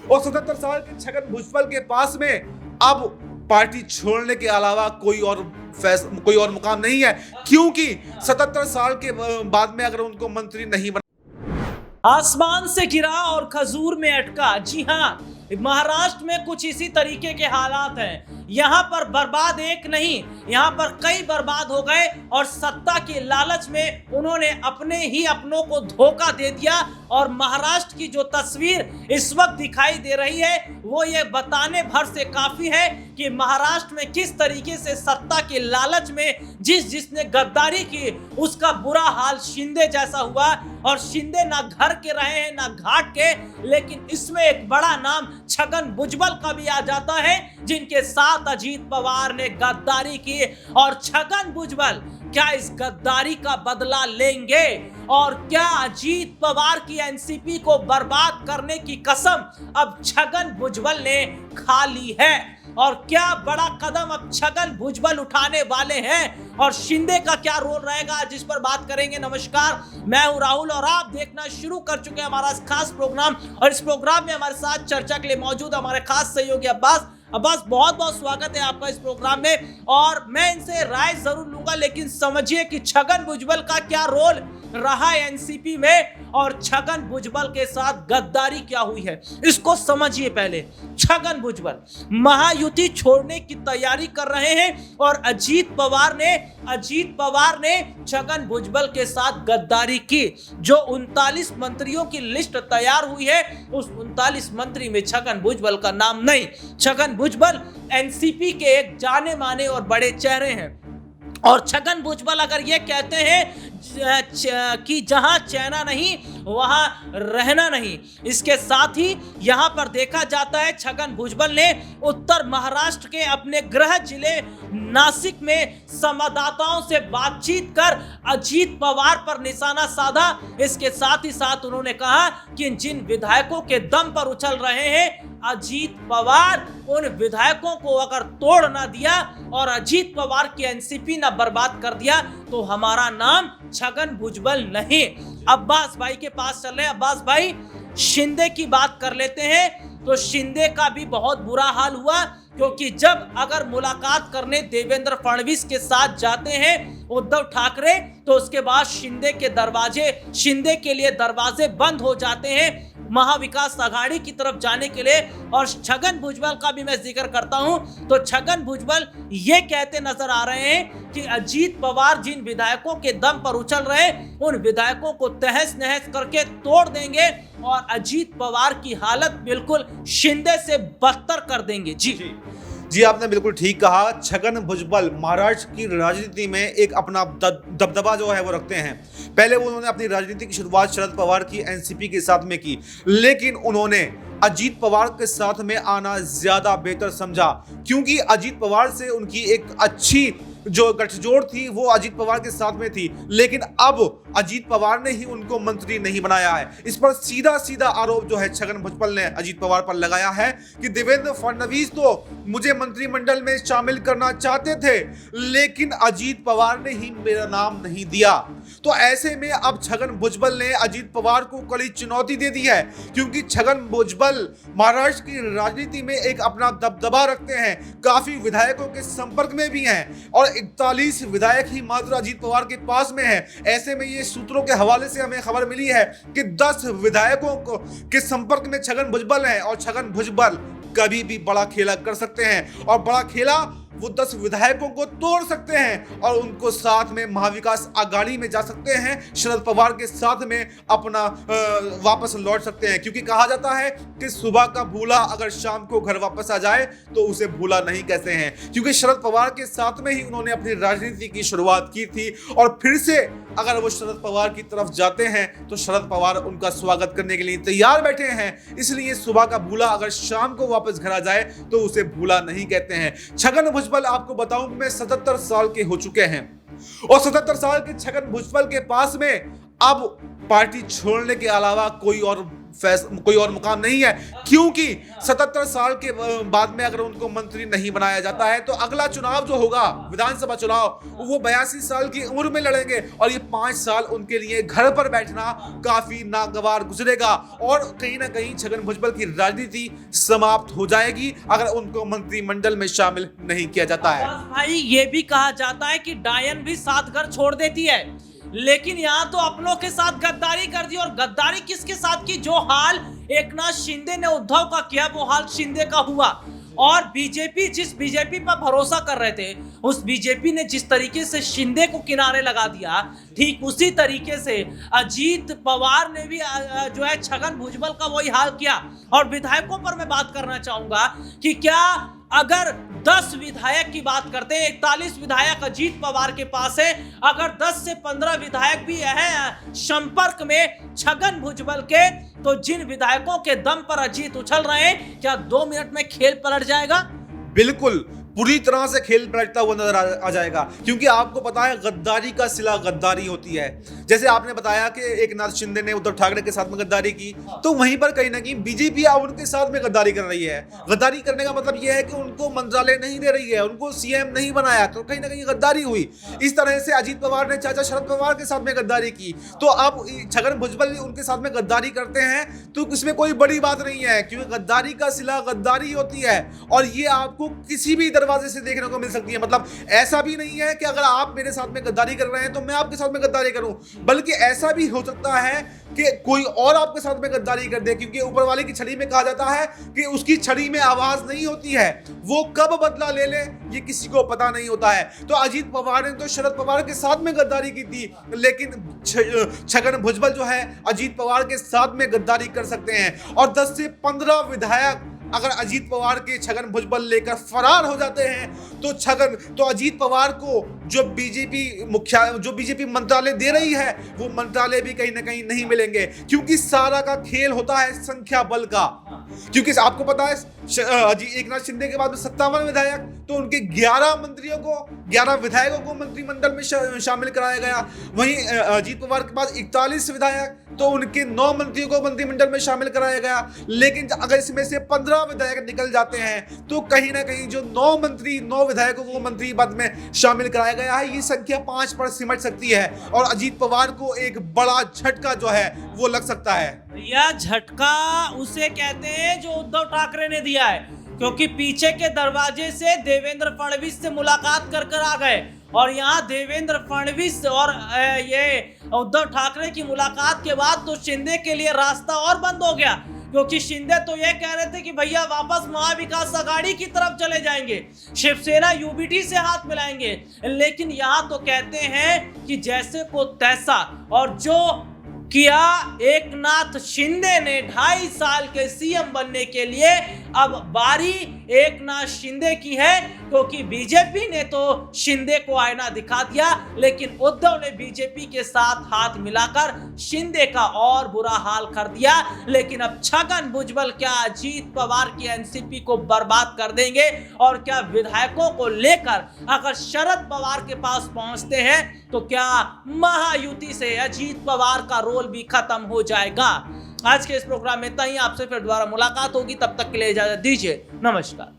और 77 साल के छगन भुजबल के पास में अब पार्टी छोड़ने के अलावा कोई और मुकाम नहीं है, क्योंकि 77 साल के बाद में अगर उनको मंत्री नहीं बना। आसमान से गिरा और खजूर में अटका। जी हाँ, महाराष्ट्र में कुछ इसी तरीके के हालात हैं। यहाँ पर बर्बाद एक नहीं, यहाँ पर कई बर्बाद हो गए और सत्ता के लालच में उन्होंने अपने ही अपनों को धोखा दे दिया। और महाराष्ट्र की जो तस्वीर इस वक्त दिखाई दे रही है वो ये बताने भर से काफी है कि महाराष्ट्र में किस तरीके से सत्ता के लालच में जिसने गद्दारी की उसका बुरा हाल शिंदे जैसा हुआ। और शिंदे ना घर के रहे हैं ना घाट के, लेकिन इसमें एक बड़ा नाम छगन भुजबल का भी आ जाता है, जिनके साथ अजीत पवार ने गद्दारी की। और छगन भुजबल क्या इस गद्दारी का बदला लेंगे? और क्या अजीत पवार की एनसीपी को बर्बाद करने की कसम अब छगन भुजबल ने खा ली है? और क्या बड़ा कदम अब छगन भुजबल उठाने वाले हैं? और शिंदे का क्या रोल रहेगा, जिस पर बात करेंगे। नमस्कार, मैं हूं राहुल और आप देखना शुरू कर चुके हैं हमारा खास प्रोग्राम। और इस प्रोग्राम में हमारे साथ चर्चा के लिए मौजूद हमारे खास सहयोगी अब्बास। बहुत बहुत स्वागत है आपका इस प्रोग्राम में। और मैं इनसे राय जरूर लूंगा, लेकिन समझिए कि छगन भुजबल का क्या रोल रहा है एनसीपी में और छगन भुजबल के साथ गद्दारी क्या हुई है, इसको समझिए। पहले छगन भुजबल महायुति छोड़ने की तैयारी कर रहे हैं और अजीत पवार ने छगन भुजबल के साथ गद्दारी की। जो 39 मंत्रियों की लिस्ट तैयार हुई है उस 39 मंत्री में छगन भुजबल का नाम नहीं। छगन भुजबल एनसीपी के एक जाने माने और बड़े चेहरे हैं। और छगन भुजबल अगर ये कहते हैं कि जहां चैना नहीं वहां रहना नहीं, इसके साथ ही यहां पर देखा जाता है छगन भुजबल ने उत्तर महाराष्ट्र के अपने गृह जिले नासिक में संवाददाताओं से बातचीत कर अजीत पवार पर निशाना साधा। इसके साथ ही साथ उन्होंने कहा कि जिन विधायकों के दम पर उछल रहे हैं अजीत पवार, उन विधायकों को अगर तोड़ ना दिया और अजीत पवार की एनसीपी ना बर्बाद कर दिया तो हमारा नाम छगन भुजबल नहीं। अब्बास भाई के पास चल रहे हैं। अब्बास भाई, शिंदे की बात कर लेते हैं। तो शिंदे का भी बहुत बुरा हाल हुआ, क्योंकि जब अगर मुलाकात करने देवेंद्र फडणवीस के साथ जाते हैं उद्धव ठाकरे, तो उसके बाद शिंदे के लिए दरवाजे बंद हो जाते हैं महाविकास आघाड़ी की तरफ जाने के लिए। और छगन भुजबल का भी मैं जिक्र करता हूं तो छगन भुजबल ये कहते नजर आ रहे हैं कि अजीत पवार जिन विधायकों के दम पर उछल रहे उन विधायकों को तहस नहस करके तोड़ देंगे और अजीत पवार की हालत बिल्कुल शिंदे से बदतर कर देंगे। जी, आपने बिल्कुल ठीक कहा। छगन भुजबल महाराष्ट्र की राजनीति में एक अपना दबदबा जो है वो रखते हैं। पहले उन्होंने अपनी राजनीति की शुरुआत शरद पवार की एनसीपी के साथ में की, लेकिन उन्होंने अजीत पवार के साथ में आना ज्यादा बेहतर समझा, क्योंकि अजीत पवार से उनकी एक अच्छी जो गठजोड़ थी वो अजीत पवार के साथ में थी। लेकिन अब अजीत पवार ने ही उनको मंत्री नहीं बनाया है। इस पर सीधा सीधा आरोप जो है छगन भुजबल ने अजीत पवार पर लगाया है कि देवेंद्र फडणवीस तो मुझे मंत्रिमंडल में शामिल करना चाहते थे, लेकिन अजीत पवार ने ही मेरा नाम नहीं दिया। तो ऐसे में अब छगन भुजबल ने अजीत पवार को कड़ी चुनौती दे दी है, क्योंकि छगन भुजबल महाराष्ट्र की राजनीति में एक अपना दबदबा रखते हैं, काफी विधायकों के संपर्क में भी हैं और 41 विधायक ही मात्र अजीत पवार के पास में है। ऐसे में ये सूत्रों के हवाले से हमें खबर मिली है कि 10 विधायकों के संपर्क में छगन भुजबल है और छगन भुजबल कभी भी बड़ा खेला कर सकते हैं और बड़ा खेला वो 10 विधायकों को तोड़ सकते हैं और उनको साथ में महाविकास आघाड़ी में जा सकते हैं, शरद पवार के साथ में अपना वापस लौट सकते हैं। क्योंकि कहा जाता है कि सुबह का भूला अगर शाम को घर वापस आ जाए तो उसे भूला नहीं कहते हैं, क्योंकि शरद पवार के साथ में ही उन्होंने अपनी राजनीति की शुरुआत की थी और फिर से अगर वो शरद पवार की तरफ जाते हैं तो शरद पवार उनका स्वागत करने के लिए तैयार बैठे हैं। इसलिए सुबह का भूला अगर शाम को वापस घर आ जाए तो उसे भूला नहीं कहते हैं। छगन भुजबल आपको बताऊं मैं 77 साल के हो चुके हैं और 77 साल के छगन भुजबल के पास में अब पार्टी छोड़ने के अलावा कोई और कोई और मुकाम नहीं है, क्योंकि 77 साल के बाद में अगर उनको मंत्री नहीं बनाया जाता है तो अगला चुनाव जो होगा विधानसभा चुनाव वो 82 साल की उम्र में लड़ेंगे और ये 5 साल उनके लिए घर पर बैठना काफी नागवार गुजरेगा और कहीं ना कहीं छगन भुजबल की राजनीति समाप्त हो जाएगी अगर उनको मंत्रिमंडल में शामिल नहीं किया जाता है। भाई ये भी कहा जाता है कि डायन भी 7 घर छोड़ देती है, लेकिन यहाँ तो अपनों के साथ गद्दारी कर दी। और गद्दारी किसके साथ की? जो हाल एकनाथ शिंदे ने उद्धव का किया वो हाल शिंदे का हुआ। और बीजेपी, जिस बीजेपी पर भरोसा कर रहे थे, उस बीजेपी ने जिस तरीके से शिंदे को किनारे लगा दिया, ठीक उसी तरीके से अजीत पवार ने भी जो है छगन भुजबल का वही हाल किया। और विधायकों पर मैं बात करना चाहूंगा कि क्या अगर 10 विधायक की बात करते हैं, 41 विधायक अजीत पवार के पास है, अगर 10 से 15 विधायक भी है संपर्क में छगन भुजबल के, तो जिन विधायकों के दम पर अजीत उछल रहे हैं, क्या 2 मिनट में खेल पलट जाएगा? बिल्कुल पूरी तरह से खेल पलटता हुआ नजर आ जाएगा, क्योंकि आपको पता है गद्दारी का सिला गद्दारी होती है। जैसे आपने बताया कि एकनाथ शिंदे ने उद्धव ठाकरे के साथ में गद्दारी की, तो वहीं पर कहीं ना कहीं बीजेपी अब उनके साथ में गद्दारी कर रही है। गद्दारी करने का मतलब यह है कि उनको मंत्रालय नहीं दे रही है, उनको सीएम नहीं बनाया, तो कहीं ना कहीं गद्दारी हुई। इस तरह से अजीत पवार ने चाचा शरद पवार के साथ में गद्दारी की, तो अब छगन भुजबल उनके साथ में गद्दारी करते हैं, तो इसमें कोई बड़ी बात नहीं है, क्योंकि गद्दारी का सिला गद्दारी होती है और ये आपको किसी भी दरवाजे से देखने को मिल सकती है। मतलब ऐसा भी नहीं है कि अगर आप मेरे साथ में गद्दारी कर रहे हैं तो मैं आपके साथ में गद्दारी करूं, बल्कि ऐसा भी हो सकता है कि कोई और आपके साथ में गद्दारी कर दे, क्योंकि ऊपर वाले की छड़ी में कहा जाता है कि उसकी छड़ी में आवाज नहीं होती है, वो कब बदला ले ले ये किसी को पता नहीं होता है। तो अजीत पवार ने तो शरद पवार के साथ में गद्दारी की थी, लेकिन छगन भुजबल जो है अजीत पवार के साथ में गद्दारी कर सकते हैं। और 10 से 15 विधायक अगर अजीत पवार के छगन भुजबल लेकर फरार हो जाते हैं तो अजीत पवार को जो बीजेपी मंत्रालय दे रही है वो मंत्रालय भी कहीं ना कहीं नहीं मिलेंगे, क्योंकि सारा का खेल होता है संख्या बल का। क्योंकि आपको पता है एकनाथ शिंदे के बाद में 57 विधायक, तो उनके 11 विधायकों को मंत्रिमंडल में शामिल कराया गया। वहीं अजीत पवार के पास 41 विधायक, तो उनके 9 मंत्रियों को मंत्रिमंडल में शामिल कराया गया। लेकिन अगर इसमें से 15 विधायक निकल जाते हैं तो कहीं ना कहीं जो 9 विधायकों को मंत्री पद में शामिल कराया गया है, ये संख्या 5 पर सिमट सकती है और अजीत पवार को एक बड़ा झटका जो है वो लग सकता है। यह झटका उसे कहते हैं जो उद्धव ठाकरे ने दिया है, क्योंकि पीछे के दरवाजे से देवेंद्र फडणवीस से मुलाकात कर आ गए और यहाँ देवेंद्र फडणवीस और ये उद्धव ठाकरे की मुलाकात के बाद तो शिंदे के लिए रास्ता और बंद हो गया, क्योंकि शिंदे तो ये कह रहे थे कि भैया वापस महाविकास आघाड़ी की तरफ चले जाएंगे, शिवसेना यूबीटी से हाथ मिलाएंगे। लेकिन यहाँ तो कहते हैं कि जैसे को तैसा, और जो किया एकनाथ शिंदे ने 2.5 साल के सीएम बनने के लिए, अब बारी एकनाथ शिंदे की है, क्योंकि बीजेपी ने तो शिंदे को आईना दिखा दिया, लेकिन उद्धव ने बीजेपी के साथ हाथ मिलाकर शिंदे का और बुरा हाल कर दिया। लेकिन अब छगन भुजबल क्या अजीत पवार की एनसीपी को बर्बाद कर देंगे? और क्या विधायकों को लेकर अगर शरद पवार के पास पहुंचते हैं तो क्या महायुति से अजीत पवार का रोल भी खत्म हो जाएगा? आज के इस प्रोग्राम में इतना ही। आपसे फिर दोबारा मुलाकात होगी, तब तक के लिए इजाजत दीजिए। नमस्कार।